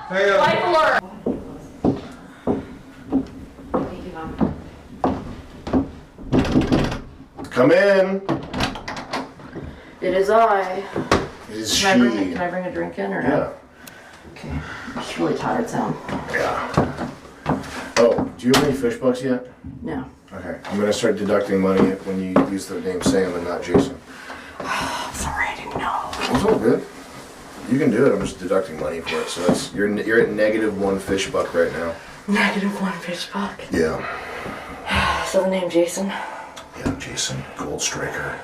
Life alert! Come in. It is I. It is Can she. I bring a drink in or no? Yeah. Okay. It's really tired sound. Yeah. Oh, do you have any fish bucks yet? No. Okay. I'm gonna start deducting money when you use the name Sam and not Jason. Sorry, I didn't know. It's all good. You can do it. I'm just deducting money for it. So that's you're at -1 fish buck right now. -1 fish buck. Yeah. So the name Jason. Yeah, Jason Gold Striker.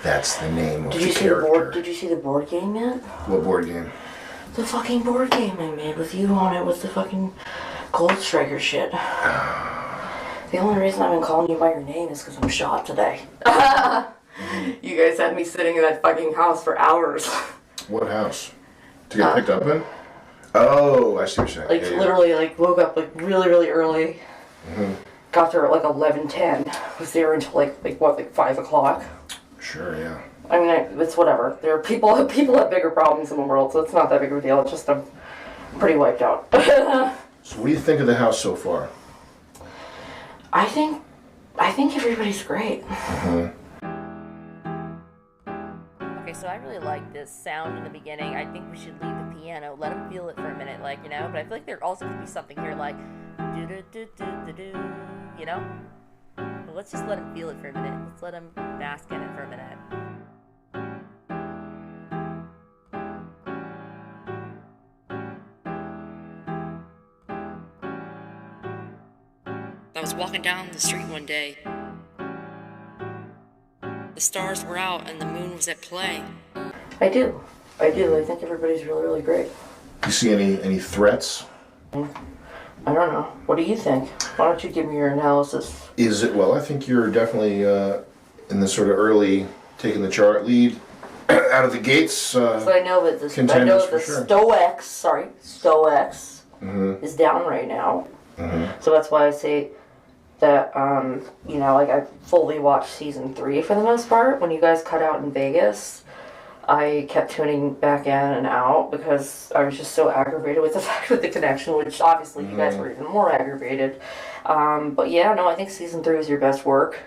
That's the name of Did the you see character. the board? Did you see the board game yet? What board game? The fucking board game I made with you on it was the fucking Gold Striker shit. The only reason I've been calling you by your name is because I'm shot today. You guys had me sitting in that fucking house for hours. What house? To get picked up in? Oh, I see what you're saying. Like literally, like woke up like really early. Got there at like 11:10. Was there until like 5 o'clock. Sure, yeah. I mean, it's whatever. There are people have bigger problems in the world, so it's not that big of a deal. It's just I'm pretty wiped out. So what do you think of the house so far? I think everybody's great. Okay, so I really like this sound in the beginning. I think we should leave the piano, let them feel it for a minute, like, you know. But I feel like there also could be something here, like do do do do do do, you know. But let's just let them feel it for a minute. Let's let them bask in it for a minute. I was walking down the street one day. The stars were out and the moon was at play. I do. I think everybody's really great. Do you see any threats? I don't know. What do you think? Why don't you give me your analysis? Is it, well, I think you're definitely in the sort of early, taking the chart lead out of the gates. So I know that the sure. Stoics is down right now. So that's why I say that, you know, like I fully watched season 3 for the most part. When you guys cut out in Vegas, I kept tuning back in and out because I was just so aggravated with the fact with the connection, which obviously you guys were even more aggravated. But yeah, no, I think season 3 was your best work.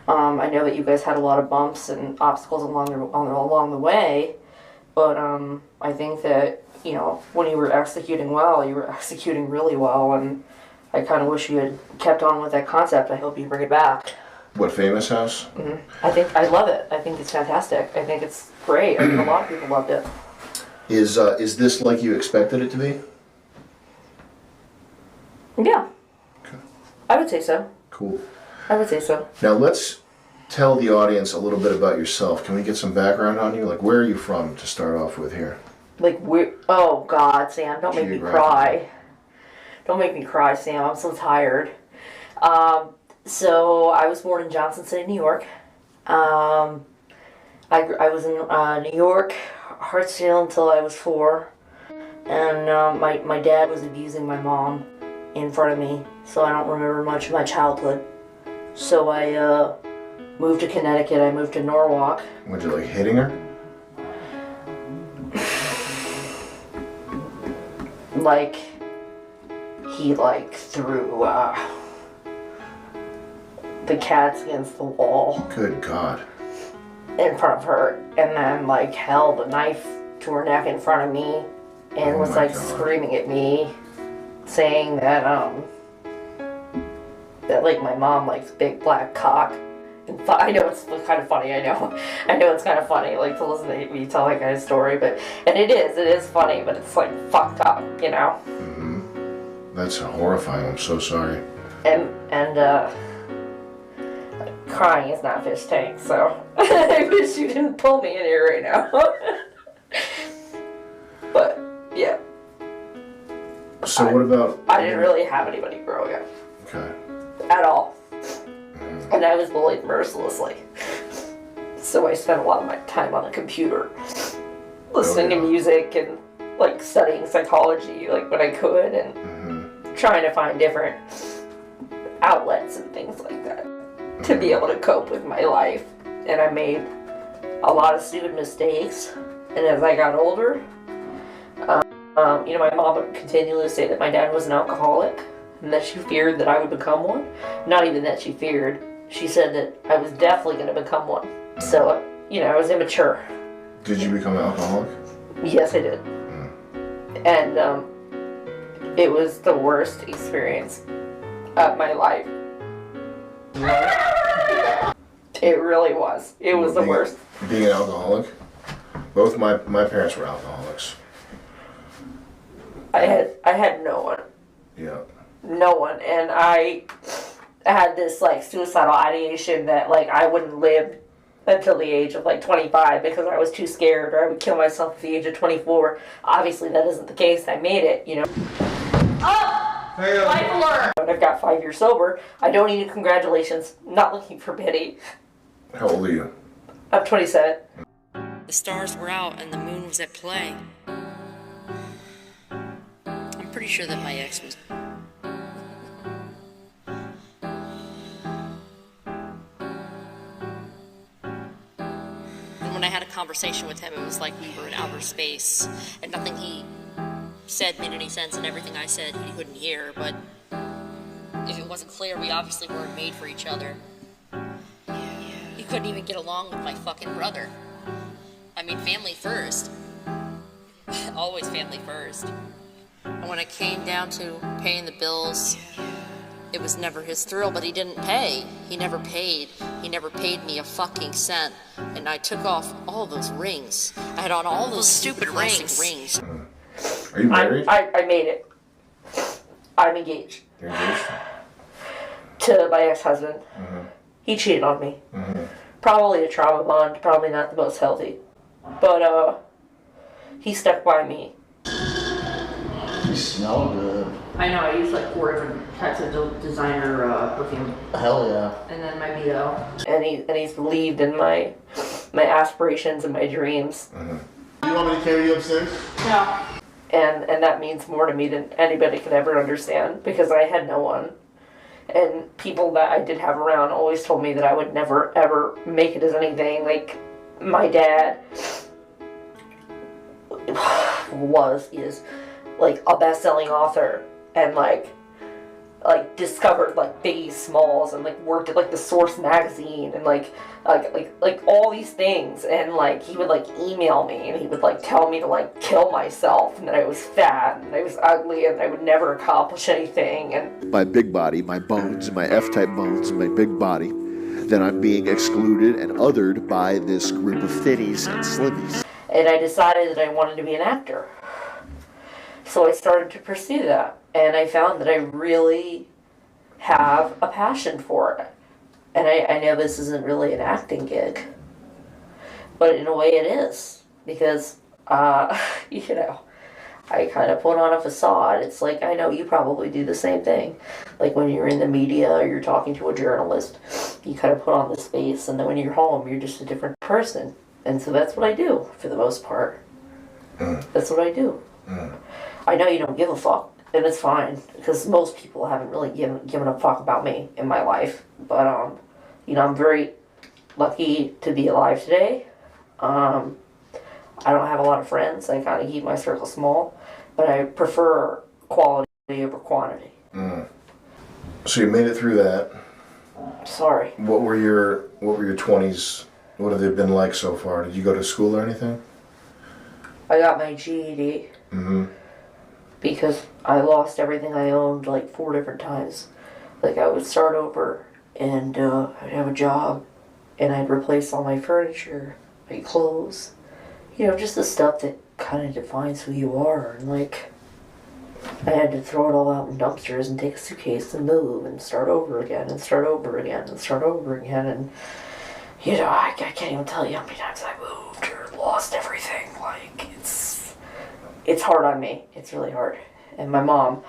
I know that you guys had a lot of bumps and obstacles along the way, but I think that, you know, when you were executing well, you were executing really well, and I kind of wish you had kept on with that concept. I hope you bring it back. What, Famous House? I love it. I think it's fantastic. I think it's great. I think a lot of people loved it. Is this like you expected it to be? Yeah. Okay. I would say so. Cool. I would say so. Now let's tell the audience a little bit about yourself. Can we get some background on you? Like, where are you from to start off with here? Like, oh God, Sam, don't make me cry. Don't make me cry, Sam. I'm so tired. So I was born in Johnson City, New York. I was in New York, Hartsdale until I was 4. And my dad was abusing my mom in front of me, so I don't remember much of my childhood. So I moved to Connecticut. I moved to Norwalk. Would you like hitting her? Like, he like threw the cats against the wall. Good God. In front of her, and then like held a knife to her neck in front of me, and was like screaming at me, saying that that like my mom likes big black cock. And I know it's kind of funny. I know it's kind of funny, like to listen to me tell that kind of story, and it is funny, but it's like fucked up, you know. That's horrifying. I'm so sorry. And crying is not fish tank, so I wish you didn't pull me in here right now. But yeah. So what about? I didn't really have anybody growing up. Okay. At all. And I was bullied mercilessly. So I spent a lot of my time on the computer, listening to music and like studying psychology, like when I could, and trying to find different outlets and things like that to be able to cope with my life. And I made a lot of stupid mistakes. And as I got older, My mom would continually say that my dad was an alcoholic and that she feared that I would become one. Not even that she feared. She said that I was definitely going to become one. So, I was immature. Did you become an alcoholic? Yes, I did. And it was the worst experience of my life. It really was. It was the worst. Being an alcoholic? Both my parents were alcoholics. I had no one. Yeah. No one. And I had this suicidal ideation that I wouldn't live until the age of 25 because I was too scared, or I would kill myself at the age of 24. Obviously that isn't the case. I made it, Oh! Life alert! I've got 5 years sober. I don't need congratulations. Not looking for pity. How old are you? I'm 27. The stars were out and the moon was at play. I'm pretty sure that my ex was... And when I had a conversation with him, it was like we were in outer space, and nothing he said made any sense, and everything I said he couldn't hear, but if it wasn't clear, we obviously weren't made for each other. He couldn't even get along with my fucking brother. I mean, family first. Always family first. And when it came down to paying the bills, it was never his thrill, but he didn't pay. He never paid. He never paid me a fucking cent. And I took off all those rings. I had on all those stupid rings. Are you married? I made it. I'm engaged. You're engaged? To my ex-husband. Mm-hmm. He cheated on me. Mm-hmm. Probably a trauma bond. Probably not the most healthy. But, he stuck by me. You smell good. I know, I use 4 different types of designer perfume. Hell yeah. And then my Vito. And he's believed in my aspirations and my dreams. Mm-hmm. You want me to carry you upstairs? No. And that means more to me than anybody could ever understand, because I had no one. And people that I did have around always told me that I would never, ever make it as anything. My dad is a best-selling author, and discovered Biggie Smalls, and worked at the Source magazine, and all these things, and he would email me, and he would tell me to kill myself, and that I was fat, and I was ugly, and I would never accomplish anything. And my big body, my bones, my F-type bones, my big body, then I'm being excluded and othered by this group of thinnies and slimmies. And I decided that I wanted to be an actor. So I started to pursue that, and I found that I really have a passion for it. And I know this isn't really an acting gig, but in a way it is, because, I kind of put on a facade. It's I know you probably do the same thing. When you're in the media or you're talking to a journalist, you kind of put on this face, and then when you're home, you're just a different person. And so that's what I do, for the most part. That's what I do. I know you don't give a fuck, and it's fine, because most people haven't really given a fuck about me in my life. But, I'm very lucky to be alive today. I don't have a lot of friends. I kind of keep my circle small, but I prefer quality over quantity. So you made it through that. Sorry. What were your 20s? What have they been like so far? Did you go to school or anything? I got my GED. Mm-hmm. Because I lost everything I owned 4 different times. I would start over, and I'd have a job, and I'd replace all my furniture, my clothes, just the stuff that kind of defines who you are. And I had to throw it all out in dumpsters and take a suitcase and move and start over again and start over again and start over again. And I can't even tell you how many times I moved or lost everything. It's hard on me. It's really hard. And my mom,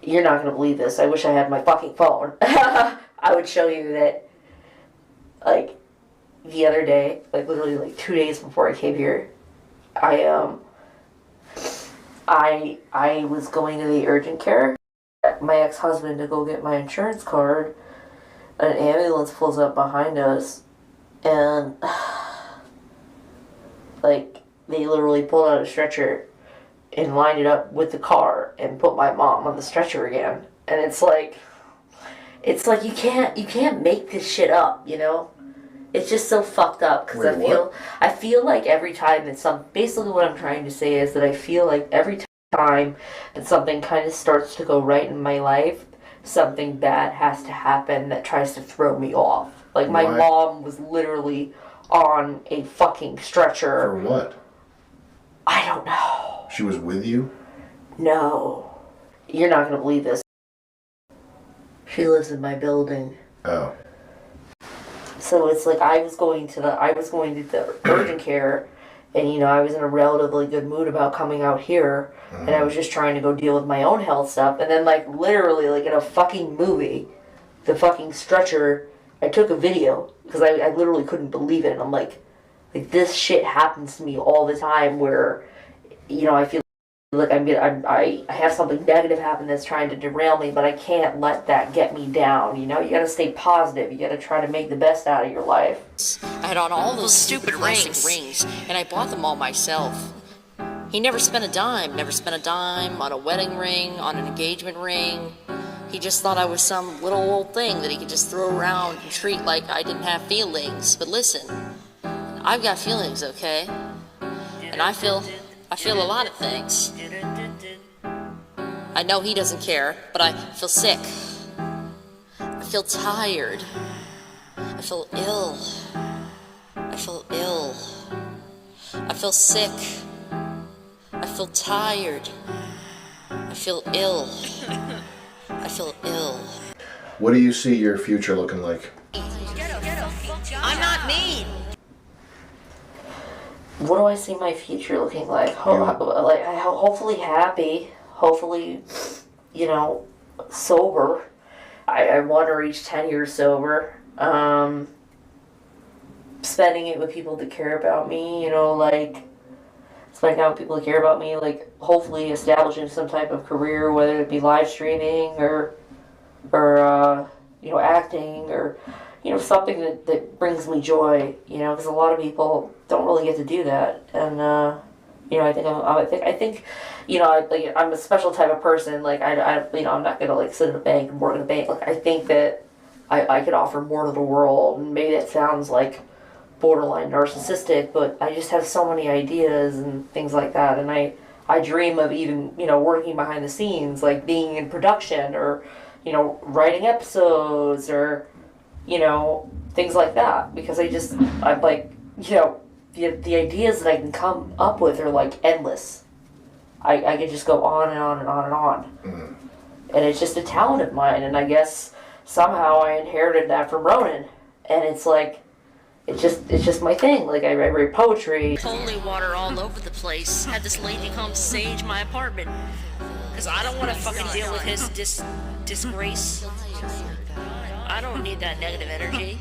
you're not going to believe this. I wish I had my fucking phone. I would show you that, the other day, literally 2 days before I came here, I was going to the urgent care. My ex-husband to go get my insurance card. An ambulance pulls up behind us, and they literally pulled out a stretcher and lined it up with the car and put my mom on the stretcher again. And it's like you can't make this shit up, you know? It's just so fucked up because I feel like every time that basically what I'm trying to say is that I feel like every time that something kind of starts to go right in my life, something bad has to happen that tries to throw me off. Like my mom was literally on a fucking stretcher. For what? I don't know. She was with you? No. You're not gonna believe this. She lives in my building. Oh. So it's like I was going to the urgent care, and you know I was in a relatively good mood about coming out here, and I was just trying to go deal with my own health stuff, and then like literally like in a fucking movie, the fucking stretcher, I took a video because I literally couldn't believe it, and I'm like this shit happens to me all the time where, you know, I feel like I have something negative happen that's trying to derail me, but I can't let that get me down. You know, you gotta stay positive. You gotta try to make the best out of your life. I had on all those stupid rings, and I bought them all myself. He never spent a dime on a wedding ring, on an engagement ring. He just thought I was some little old thing that he could just throw around and treat like I didn't have feelings. But listen, I've got feelings, okay? And I feel a lot of things. I know he doesn't care, but I feel sick. I feel tired. I feel ill. I feel ill. I feel sick. I feel tired. I feel ill. I feel ill. What do you see your future looking like? I'm not mean. What do I see my future looking like? Hopefully happy. Hopefully, you know, sober. I want to reach 10 years sober. Spending it with people that care about me, you know, like spending out with people that care about me, like hopefully establishing some type of career, whether it be live streaming or you know, acting or, you know, something that brings me joy, you know, because a lot of people don't really get to do that. And, you know, I think, you know, I'm a special type of person. Like, I you know, I'm not going to, like, sit in a bank and work in a bank. Like, I think that I could offer more to the world. And maybe that sounds, like, borderline narcissistic, but I just have so many ideas and things like that. And I dream of even, you know, working behind the scenes, like being in production or, you know, writing episodes or, you know, things like that. Because I'm like, you know, the ideas that I can come up with are like endless. I can just go on and on and on and on. Mm. And it's just a talent of mine, and I guess somehow I inherited that from Ronan. And it's like, it's just my thing. Like, I write poetry. Holy water all over the place. Had this lady come sage my apartment. Because I don't want to fucking deal with his disgrace. I don't need that negative energy.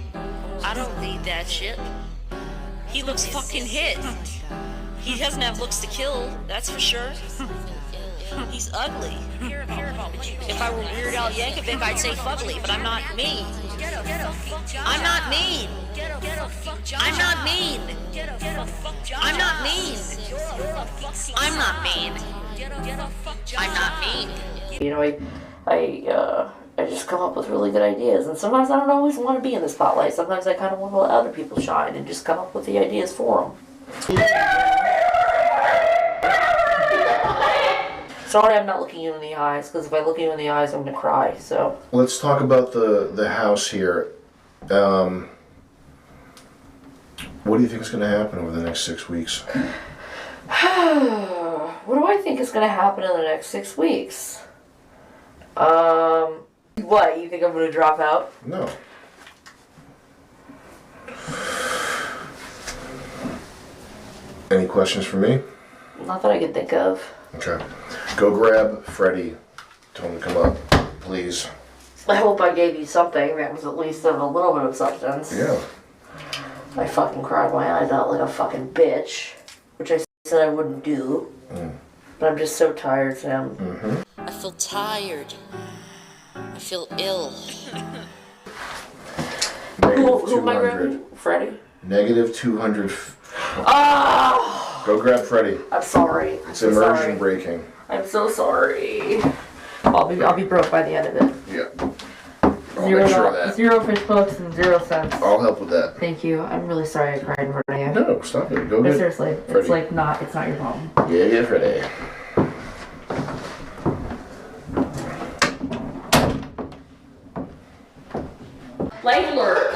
I don't need that shit. He looks fucking hit. He doesn't have looks to kill, that's for sure. He's ugly. If I were Weird Al Yankovic, I'd say fugly, but I'm not mean. I'm not mean. I'm not mean. I'm not mean. I'm not mean. I'm not mean. You know, I just come up with really good ideas, and sometimes I don't always want to be in the spotlight. Sometimes I kind of want to let other people shine and just come up with the ideas for them. Sorry, I'm not looking you in the eyes, because if I look you in the eyes, I'm going to cry, so. Let's talk about the house here. What do you think is going to happen over the next 6 weeks? What do I think is going to happen in the next 6 weeks? What, you think I'm going to drop out? No. Any questions for me? Not that I can think of. Okay. Go grab Freddie. Tell him to come up, please. I hope I gave you something that was at least of a little bit of substance. Yeah. I fucking cried my eyes out like a fucking bitch, which I said I wouldn't do. But I'm just so tired, Sam. Mm-hmm. I feel tired. I feel ill. Who am I grabbing? Freddie? Negative 200. Oh! Go grab Freddie. I'm sorry. It's immersion breaking. I'm so sorry. I'll be broke by the end of it. Yeah. I'll make sure of that. 0 fish books and 0 cents. I'll help with that. Thank you. I'm really sorry I cried in front of you. No, stop it. Go But get seriously, Freddie. it's like it's not your problem. Yeah, Freddie. Life alert.